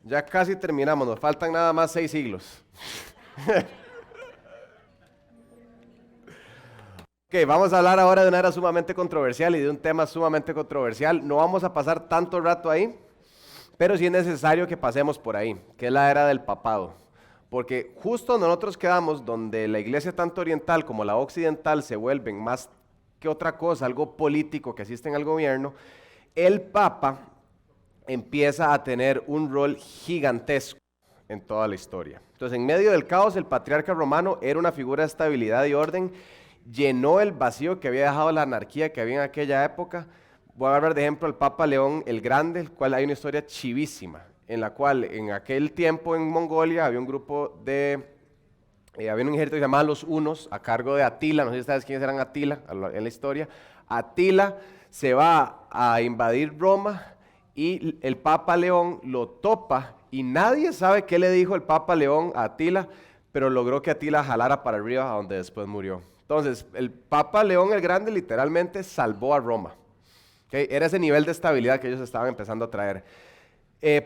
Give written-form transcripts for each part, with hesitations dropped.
Ya casi terminamos, nos faltan nada más 6 siglos. Ok, vamos a hablar ahora de una era sumamente controversial y de un tema sumamente controversial. No vamos a pasar tanto rato ahí, pero sí es necesario que pasemos por ahí, que es la era del papado. Porque justo nosotros quedamos donde la iglesia tanto oriental como la occidental se vuelven más que otra cosa, algo político que asisten al gobierno, el papa empieza a tener un rol gigantesco en toda la historia. Entonces, en medio del caos, el patriarca romano era una figura de estabilidad y orden, llenó el vacío que había dejado la anarquía que había en aquella época. Voy a hablar de ejemplo al Papa León el Grande, el cual hay una historia chivísima, en la cual en aquel tiempo en Mongolia había un grupo de, había un ejército que se llamaba los Hunos, a cargo de Atila, no sé si sabes quiénes eran Atila en la historia. Atila se va a invadir Roma y el Papa León lo topa y nadie sabe qué le dijo el Papa León a Atila, pero logró que Atila jalara para arriba a donde después murió. Entonces, el Papa León el Grande literalmente salvó a Roma. ¿Okay? Era ese nivel de estabilidad que ellos estaban empezando a traer.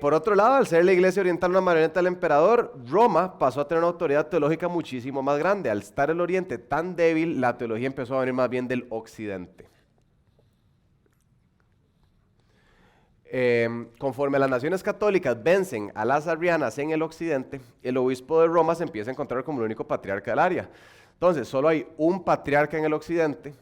Por otro lado, al ser la iglesia oriental una marioneta del emperador, Roma pasó a tener una autoridad teológica muchísimo más grande. Al estar el oriente tan débil, la teología empezó a venir más bien del occidente. Conforme las naciones católicas vencen a las arrianas en el occidente, el obispo de Roma se empieza a encontrar como el único patriarca del área. Entonces, solo hay un patriarca en el occidente,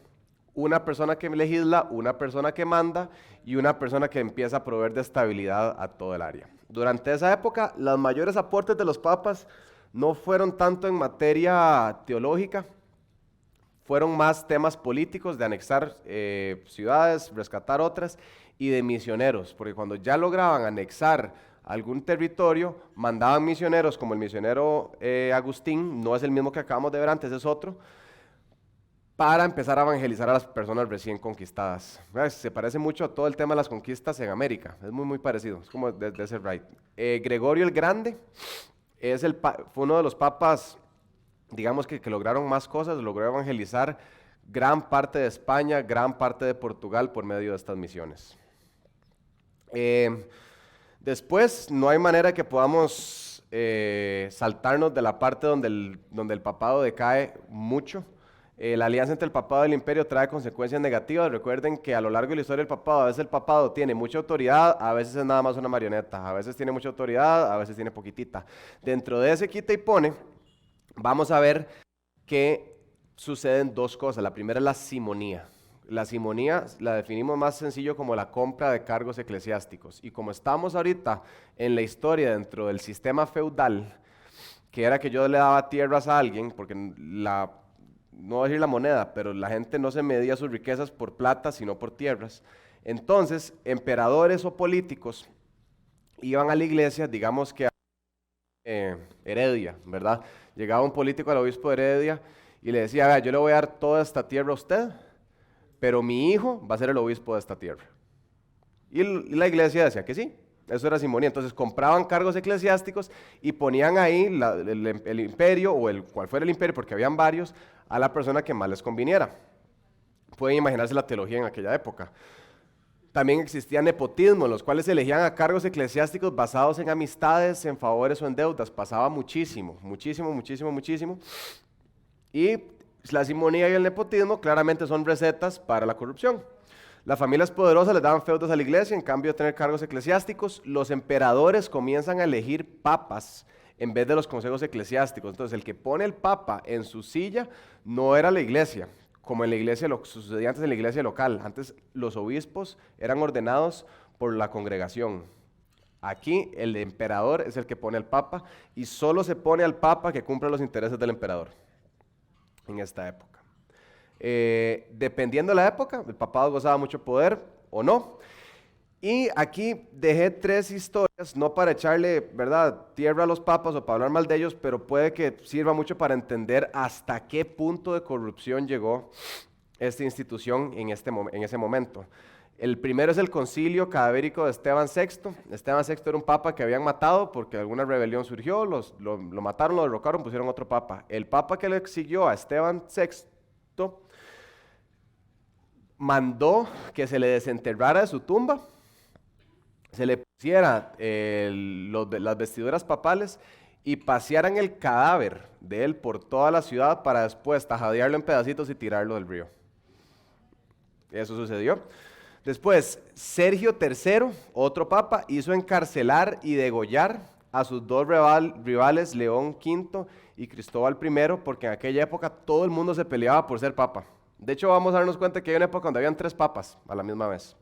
una persona que legisla, una persona que manda y una persona que empieza a proveer de estabilidad a todo el área. Durante esa época, los mayores aportes de los papas no fueron tanto en materia teológica, fueron más temas políticos de anexar ciudades, rescatar otras y de misioneros, porque cuando ya lograban anexar algún territorio, mandaban misioneros como el misionero Agustín, no es el mismo que acabamos de ver antes, es otro, para empezar a evangelizar a las personas recién conquistadas. Se parece mucho a todo el tema de las conquistas en América, es muy parecido, es como de ese right. Gregorio el Grande fue uno de los papas, digamos que lograron más cosas, logró evangelizar gran parte de España, gran parte de Portugal por medio de estas misiones. Después, no hay manera que podamos saltarnos de la parte donde el papado decae mucho. La alianza entre el papado y el imperio trae consecuencias negativas. Recuerden que a lo largo de la historia del papado, a veces el papado tiene mucha autoridad, a veces es nada más una marioneta, a veces tiene mucha autoridad, a veces tiene poquitita. Dentro de ese quita y pone, vamos a ver que suceden dos cosas. La primera es la simonía. La simonía la definimos más sencillo como la compra de cargos eclesiásticos. Y como estamos ahorita en la historia dentro del sistema feudal, que era que yo le daba tierras a alguien, porque no voy a decir la moneda, pero la gente no se medía sus riquezas por plata, sino por tierras. Entonces, emperadores o políticos iban a la iglesia, digamos que a Heredia, ¿verdad? Llegaba un político al obispo de Heredia y le decía, vea, yo le voy a dar toda esta tierra a usted, pero mi hijo va a ser el obispo de esta tierra. Y la iglesia decía que sí, eso era simonía. Entonces compraban cargos eclesiásticos y ponían ahí el imperio o cual fuera el imperio, porque habían varios, a la persona que más les conviniera. Pueden imaginarse la teología en aquella época. También existía nepotismo, en los cuales se elegían a cargos eclesiásticos basados en amistades, en favores o en deudas. Pasaba muchísimo. Y la simonía y el nepotismo claramente son recetas para la corrupción. Las familias poderosas les daban feudos a la iglesia en cambio de tener cargos eclesiásticos. Los emperadores comienzan a elegir papas en vez de los consejos eclesiásticos. Entonces, el que pone el papa en su silla no era la iglesia, como en la iglesia, sucedía antes en la iglesia local. Antes los obispos eran ordenados por la congregación. Aquí el emperador es el que pone al papa y solo se pone al papa que cumpla los intereses del emperador en esta época. Dependiendo de la época, el papado gozaba mucho poder o no. Y aquí dejé 3 historias, no para echarle, ¿verdad?, tierra a los papas o para hablar mal de ellos, pero puede que sirva mucho para entender hasta qué punto de corrupción llegó esta institución en ese momento. El primero es el concilio cadavérico de Esteban VI. Esteban VI era un papa que habían matado porque alguna rebelión surgió, lo mataron, lo derrocaron, pusieron otro papa. El papa que le siguió a Esteban VI mandó que se le desenterrara de su tumba, se le hiciera las vestiduras papales y pasearan el cadáver de él por toda la ciudad para después tajadearlo en pedacitos y tirarlo del río. Eso sucedió. Después, Sergio III, otro papa, hizo encarcelar y degollar a sus dos rivales, León V y Cristóbal I, porque en aquella época todo el mundo se peleaba por ser papa. De hecho, vamos a darnos cuenta que hay una época donde habían 3 papas a la misma vez.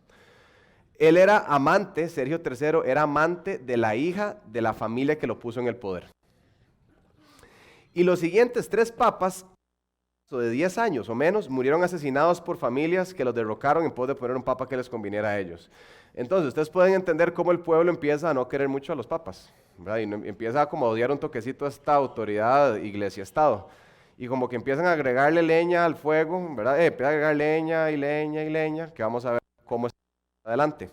Él era amante, Sergio III era amante de la hija de la familia que lo puso en el poder. Y los siguientes 3 papas, de 10 años o menos, murieron asesinados por familias que los derrocaron en pos de poner un papa que les conviniera a ellos. Entonces, ustedes pueden entender cómo el pueblo empieza a no querer mucho a los papas, ¿verdad? Y empieza a como odiar un toquecito a esta autoridad, iglesia-estado. Y como que empiezan a agregarle leña al fuego, ¿verdad? Empieza a agregar leña y leña y leña, que vamos a ver cómo está adelante.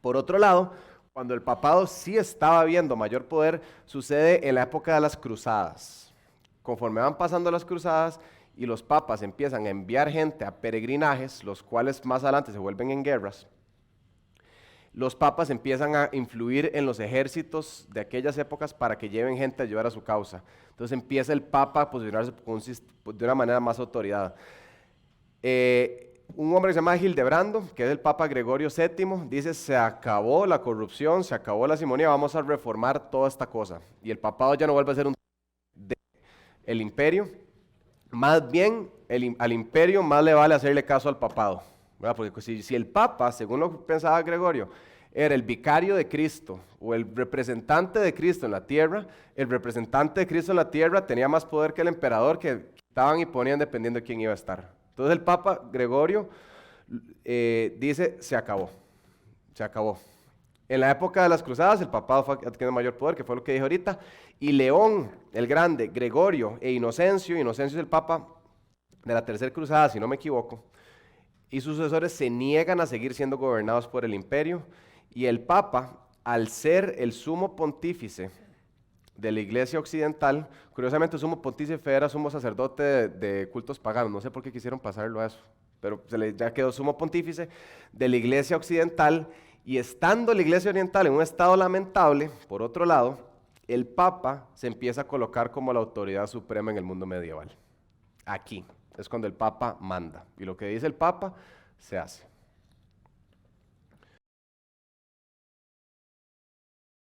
Por otro lado, cuando el papado sí estaba viendo mayor poder, sucede en la época de las cruzadas. Conforme van pasando las cruzadas y los papas empiezan a enviar gente a peregrinajes, los cuales más adelante se vuelven en guerras, los papas empiezan a influir en los ejércitos de aquellas épocas para que lleven gente a ayudar a su causa. Entonces empieza el papa a posicionarse de una manera más autoridad. Un hombre que se llama Hildebrando, que es el Papa Gregorio VII, dice: se acabó la corrupción, se acabó la simonía, vamos a reformar toda esta cosa. Y el papado ya no vuelve a ser el imperio. Más bien, al imperio más le vale hacerle caso al papado, ¿verdad? Porque si el papa, según lo que pensaba Gregorio, era el vicario de Cristo o el representante de Cristo en la tierra, el representante de Cristo en la tierra tenía más poder que el emperador, que quitaban y ponían dependiendo de quién iba a estar. Entonces el Papa Gregorio dice: se acabó, se acabó. En la época de las cruzadas el papado fue adquiriendo mayor poder, que fue lo que dije ahorita, y León el Grande, Gregorio e Inocencio es el papa de la tercera cruzada, si no me equivoco, y sus sucesores se niegan a seguir siendo gobernados por el imperio, y el papa, al ser el sumo pontífice de la iglesia occidental, curiosamente el sumo pontífice era sumo sacerdote de cultos paganos, no sé por qué quisieron pasarlo a eso, pero ya quedó sumo pontífice de la iglesia occidental. Y estando la iglesia oriental en un estado lamentable, por otro lado, el papa se empieza a colocar como la autoridad suprema en el mundo medieval. Aquí es cuando el papa manda, y lo que dice el papa se hace.